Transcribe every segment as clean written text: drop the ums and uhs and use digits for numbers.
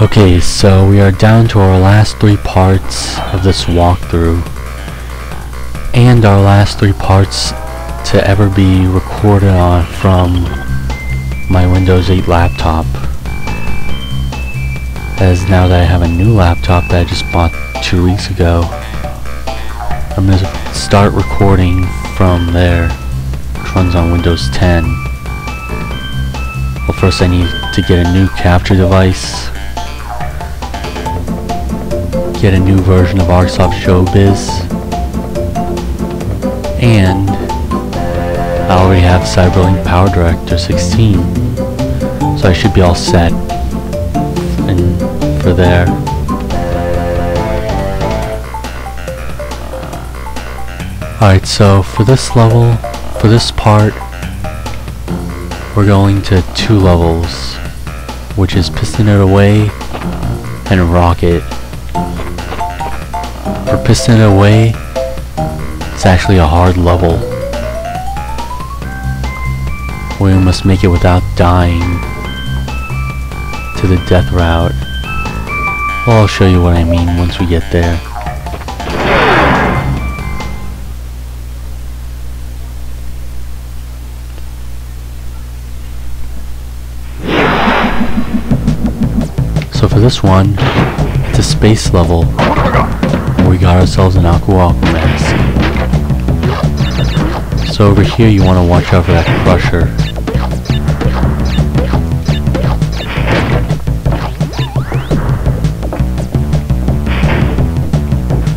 Okay, so we are down to our last 3 parts of this walkthrough, and our last 3 parts to ever be recorded on from my Windows 8 laptop. As now that I have a new laptop that I just bought 2 weeks ago, I'm going to start recording from there, which runs on Windows 10. Well, first I need to get a new capture device, get a new version of Microsoft Showbiz, and I already have Cyberlink Power Director 16, so I should be all set for there. Alright, so for this level, for this part, we're going to 2 levels, which is Piston It Away and Rocket. For Piston It Away, it's actually a hard level. We must make it without dying to the death route. Well, I'll show you what I mean once we get there. So for this one, it's a space level. We got ourselves an Aqua mask. So over here you want to watch out for that crusher.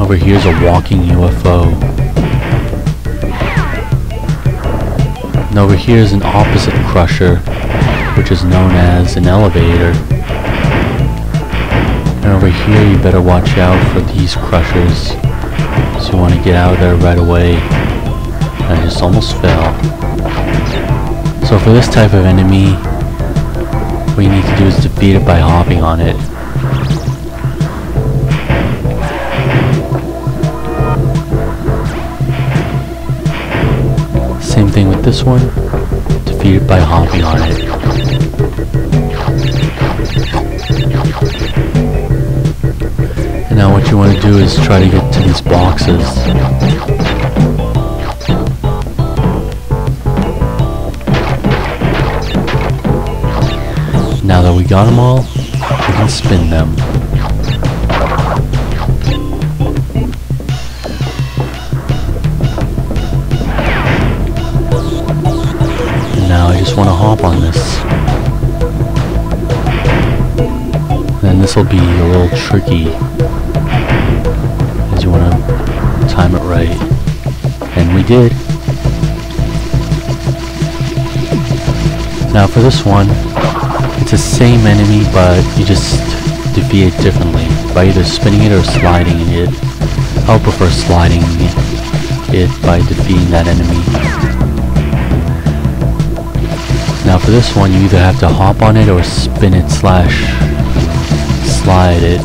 Over here's a walking UFO. And over here is an opposite crusher, which is known as an elevator. And over here you better watch out for these crushers, so you want to get out of there right away. And I just almost fell. So for this type of enemy, what you need to do is defeat it by hopping on it. Same thing with this one, defeat it by hopping on it. And now what you want to do is try to get to these boxes. Now that we got them all, we can spin them. And now I just want to hop on this. And this will be a little tricky, as you want to time it right. And we did. Now for this one, it's the same enemy, but you just defeat it differently by either spinning it or sliding it. I'll prefer sliding it by defeating that enemy. Now for this one, you either have to hop on it or spin it / slide it.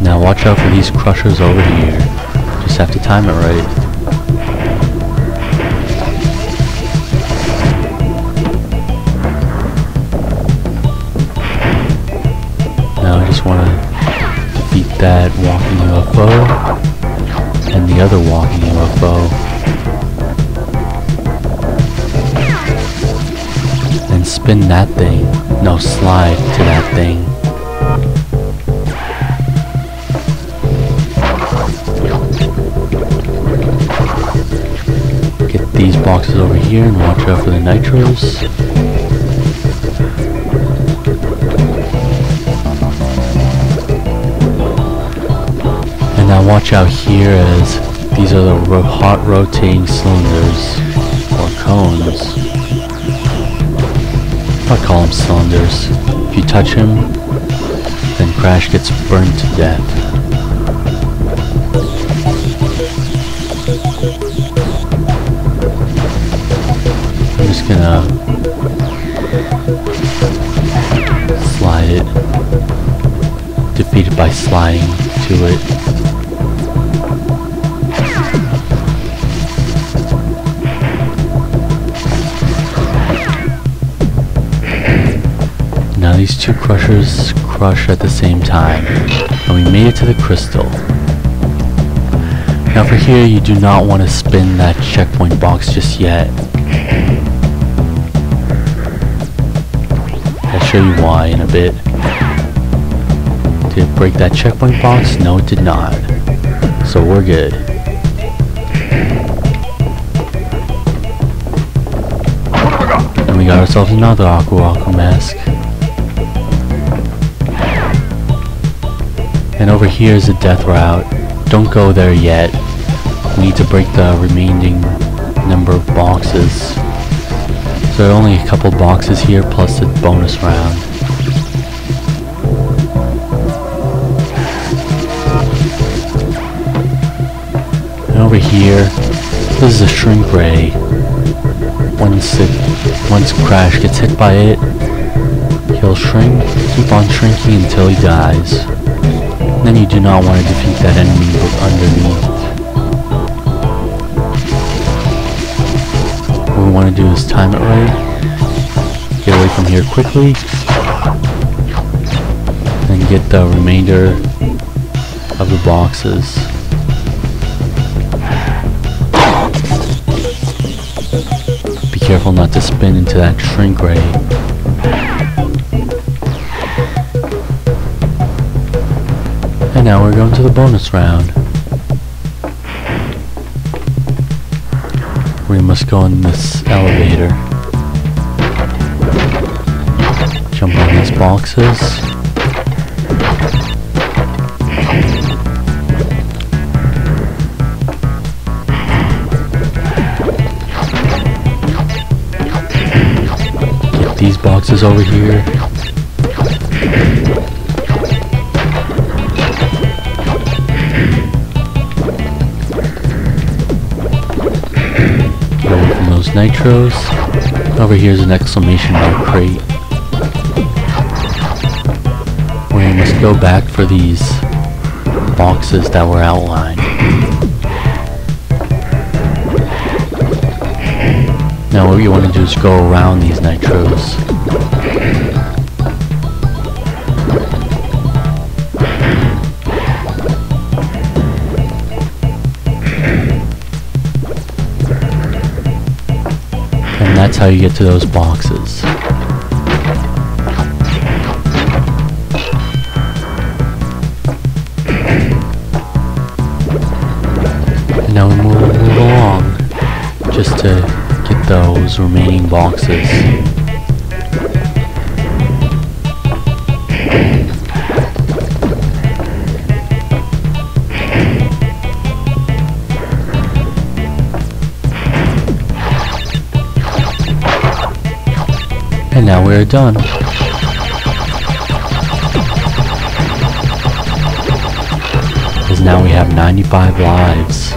Now watch out for these crushers over here. Just have to time it right. Now I just want to defeat that walking UFO and the other walking UFO. And spin that thing. No, slide to that thing. Get these boxes over here and watch out for the nitros. And now watch out here, as these are the hot rotating cylinders, or cones. I'll call them cylinders. If you touch him, then Crash gets burned to death. I'm just gonna slide it, defeat it by sliding to it. two crushers crush at the same time, and we made it to the crystal. Now for here, you do not want to spin that checkpoint box just yet. I'll show you why in a bit. Did it break that checkpoint box? No, it did not. So we're good. And we got ourselves another Aqua mask. And over here is the death route. Don't go there yet. We need to break the remaining number of boxes. So there are only a couple boxes here plus the bonus round. And over here, this is a shrink ray. Once Crash gets hit by it, he'll shrink, keep on shrinking until he dies. And then you do not want to defeat that enemy underneath. What we want to do is time it right, get away from here quickly, and get the remainder of the boxes. Be careful not to spin into that shrink ray. And now we're going to the bonus round. We must go in this elevator. Jump on these boxes. Get these boxes over here. Nitros. Over here is an exclamation mark crate. We must go back for these boxes that were outlined. Now what you want to do is go around these nitros. And that's how you get to those boxes. And now we move along just to get those remaining boxes. And now we're done. Because now we have 95 lives.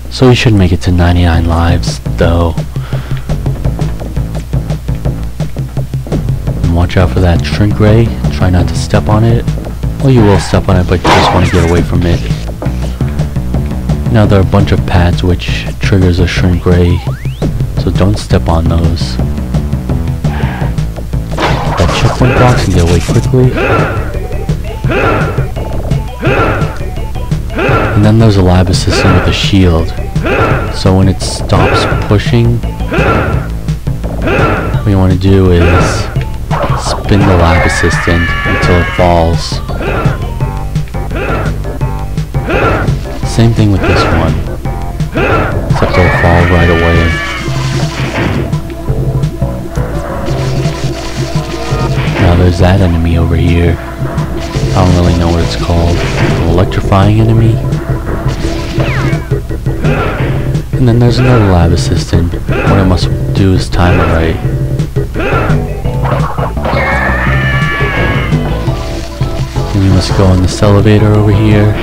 So we should make it to 99 lives, though. And watch out for that shrink ray. Try not to step on it. Well, you will step on it, but you just want to get away from it. Now there are a bunch of pads which triggers a shrink ray. So don't step on those. That checkpoint box and get away quickly. And then there's a lab assistant with a shield. So when it stops pushing, what you want to do is spin the lab assistant until it falls. Same thing with this one, except it'll fall right away. Now there's that enemy over here. I don't really know what it's called. An electrifying enemy. And then there's another lab assistant. What I must do is time it right. And you must go in this elevator over here.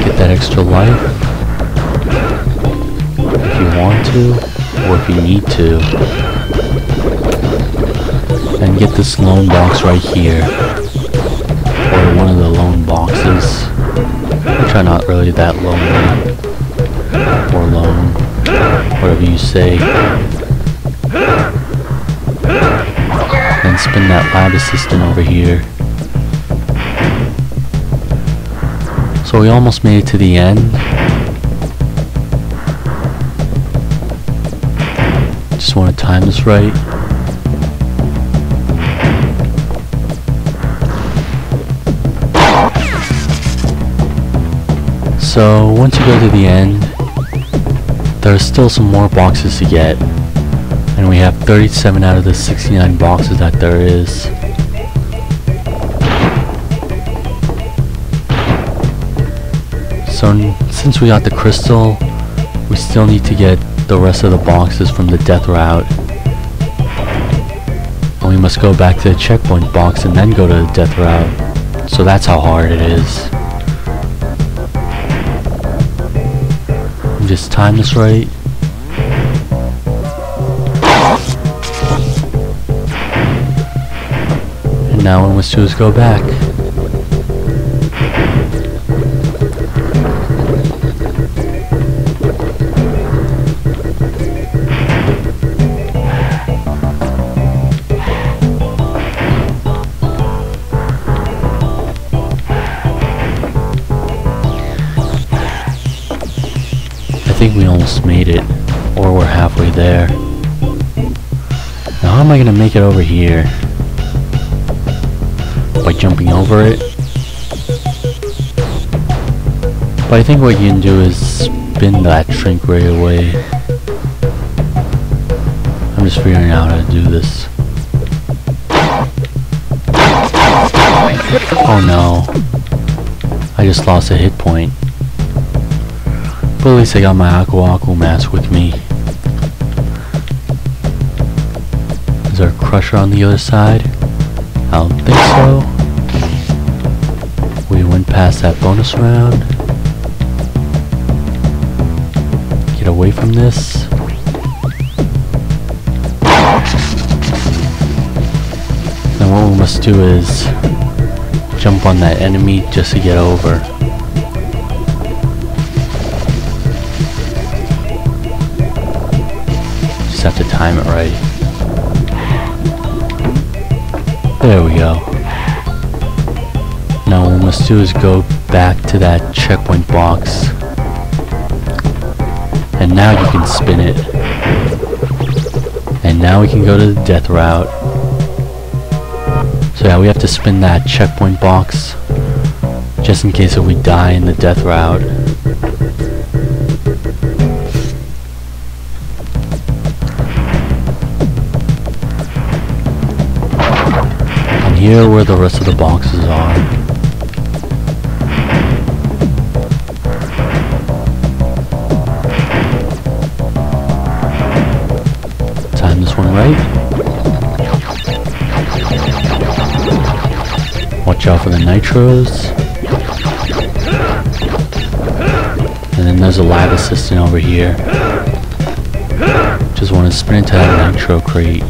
Get that extra life. If you want to. Or if you need to. And get this lone box right here. Or one of the lone boxes. Which are not really that lonely. Or lone. Whatever you say. Then spin that lab assistant over here. So we almost made it to the end. Just want to time this right. So once you go to the end, there are still some more boxes to get, and we have 37 out of the 69 boxes that there is. So since we got the crystal, we still need to get the rest of the boxes from the death route, and we must go back to the checkpoint box and then go to the death route. So that's how hard it is. Just time this right. And now all we must do is go back. I think we almost made it, or we're halfway there. Now how am I gonna make it over here? By jumping over it? But I think what you can do is spin that shrink ray away. I'm just figuring out how to do this. Oh no. I just lost a hit point. But at least I got my Aku mask with me. Is there a crusher on the other side? I don't think so. We went past that bonus round. Get away from this. Then what we must do is jump on that enemy just to get over. Just have to time it right. There we go. Now what we must do is go back to that checkpoint box, and now you can spin it, and now we can go to the death route. So yeah, we have to spin that checkpoint box just in case if we die in the death route. Here where the rest of the boxes are. Time this one right. Watch out for the nitros. And then there's a lab assistant over here. Just want to sprint to that nitro crate.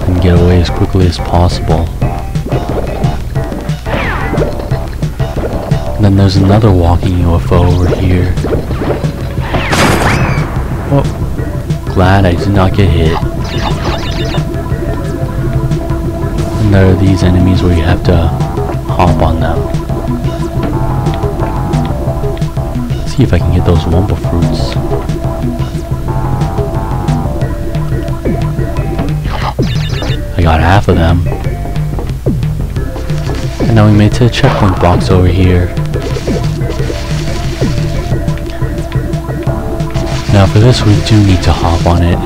And get away as quickly as possible. And then there's another walking UFO over here. Oh, glad I did not get hit. And there are these enemies where you have to hop on them. Let's see if I can get those Wumpa fruits. I got half of them. And now we made it to the checkpoint box over here. Now for this we do need to hop on it.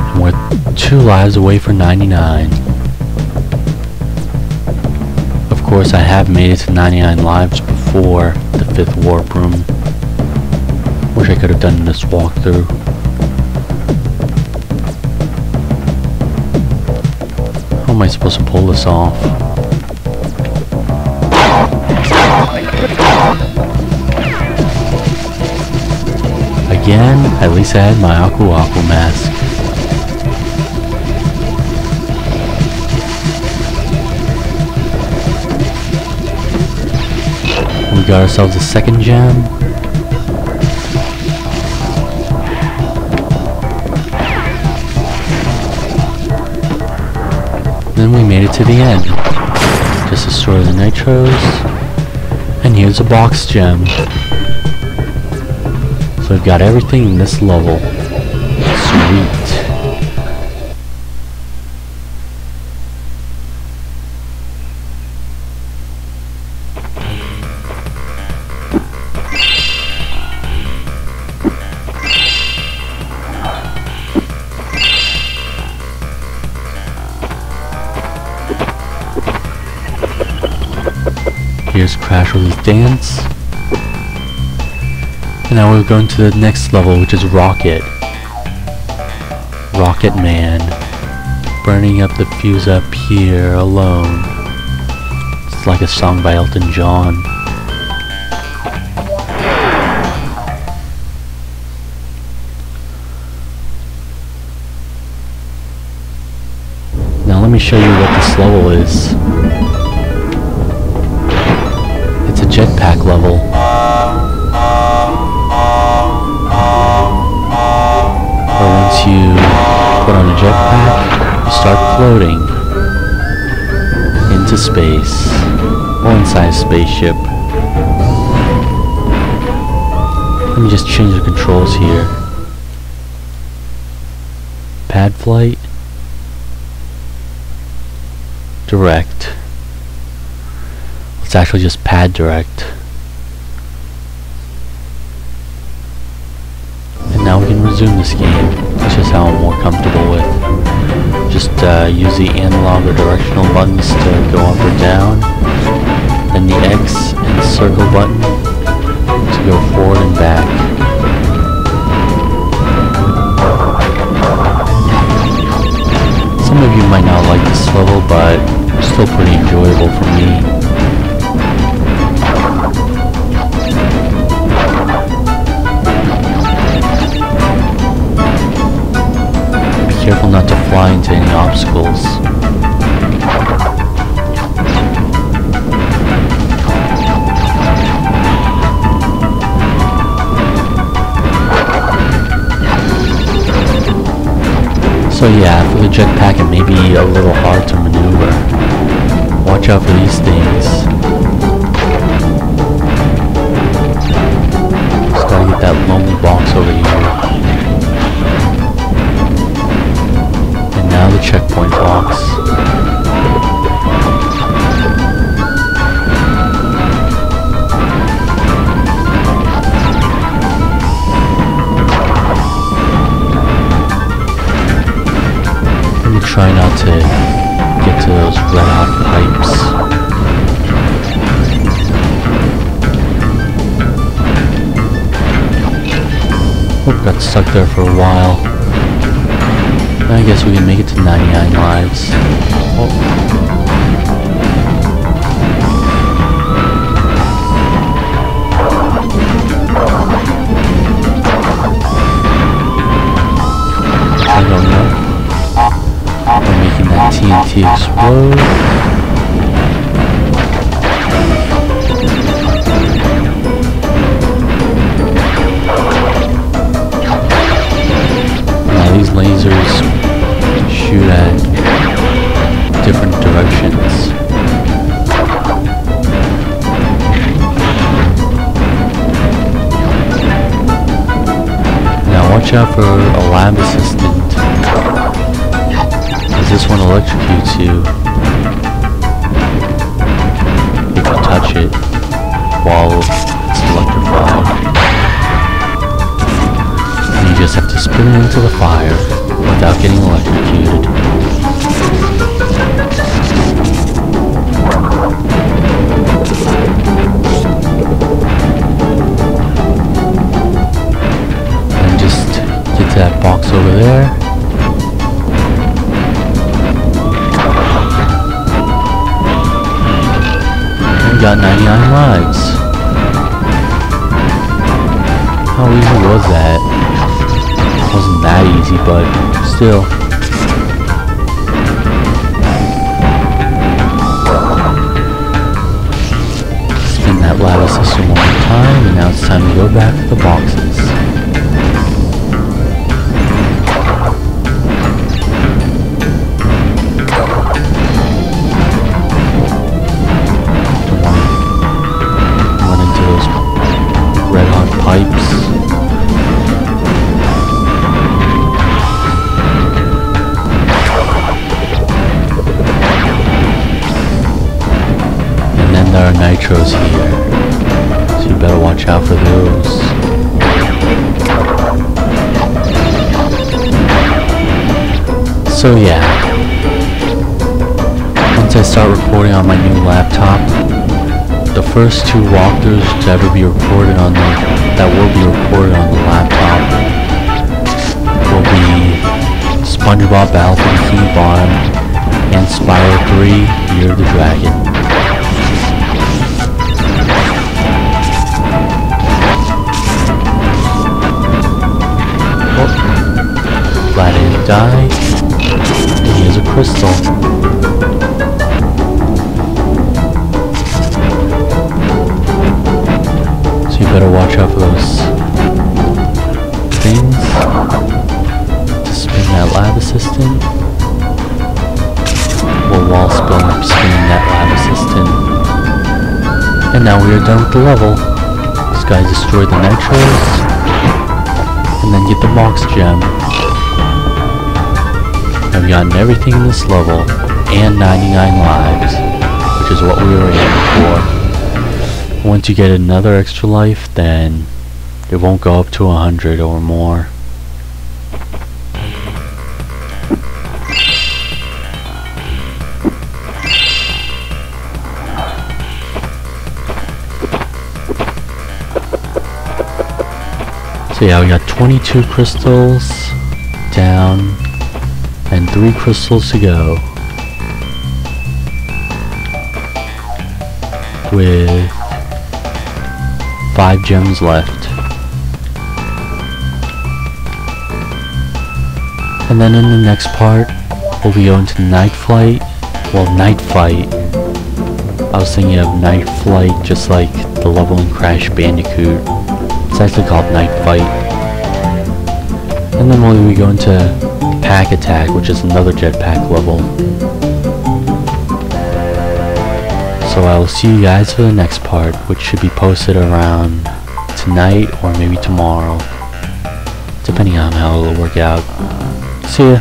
And we're 2 lives away from 99. Of course I have made it to 99 lives before the 5th warp room. Wish I could have done this walkthrough. How am I supposed to pull this off? Again, at least I had my Aku mask. we got ourselves a second gem. Then we made it to the end. Just destroy the nitros. And here's a box gem. So we've got everything in this level. Sweet. Here's Crash Release Dance. And now we're going to the next level, which is Rocket. Rocket Man. Burning up the fuse up here alone. It's like a song by Elton John. Now let me show you what this level is. It's a jetpack level. Where once you put on a jetpack, you start floating into space, or inside a spaceship. Let me just change the controls here. Pad flight. Direct. It's actually just pad direct. And now we can resume this game. It's just how I'm more comfortable with. Just use the analog or directional buttons to go up or down. Then the X and circle button to go forward and back. Some of you might not like this level, but it's still pretty enjoyable for me. Careful not to fly into any obstacles. So yeah, for the jetpack it may be a little hard to maneuver. Watch out for these things. Just gotta get that lonely box over here. Now the checkpoint box. Let me try not to get to those red hot pipes. Oh, got stuck there for a while. I guess we can make it to 99 lives. Oh. I don't know. We're making that TNT explode. Now these lasers shoot at different directions. Now watch out for a lab assistant, as this one electrocutes you if you touch it while it's electrified. And you just have to spin it into the fire without getting electrocuted. And just get to that box over there. And we got 99 lives. How easy was that? Wasn't that easy, but still. Spin that lava system one more time, and now it's time to go back to the boxes. Run into those red hot pipes. And then there are nitros here, so you better watch out for those. So yeah, once I start recording on my new laptop, the first 2 walkthroughs to ever be recorded on the laptop will be SpongeBob Battle for the Bikini Bottom and Spyro 3 Year of the Dragon. Oh, glad I didn't die. And here's a crystal. You better watch out for those things to spin that lava system. Well, while spinning that lava system. And now we are done with the level. This guy destroyed the nitros, and then get the box gem. I've gotten everything in this level, and 99 lives, which is what we were aiming for. Once you get another extra life, then it won't go up to 100 or more. So yeah, we got 22 crystals down and 3 crystals to go, with 5 gems left. And then in the next part, we'll be going to Night Flight. Well, Night Fight. I was thinking of Night Flight, just like the level in Crash Bandicoot. It's actually called Night Fight. And then we'll be going to Pack Attack, which is another jetpack level. So I will see you guys for the next part, which should be posted around tonight or maybe tomorrow, depending on how it'll work out. See ya!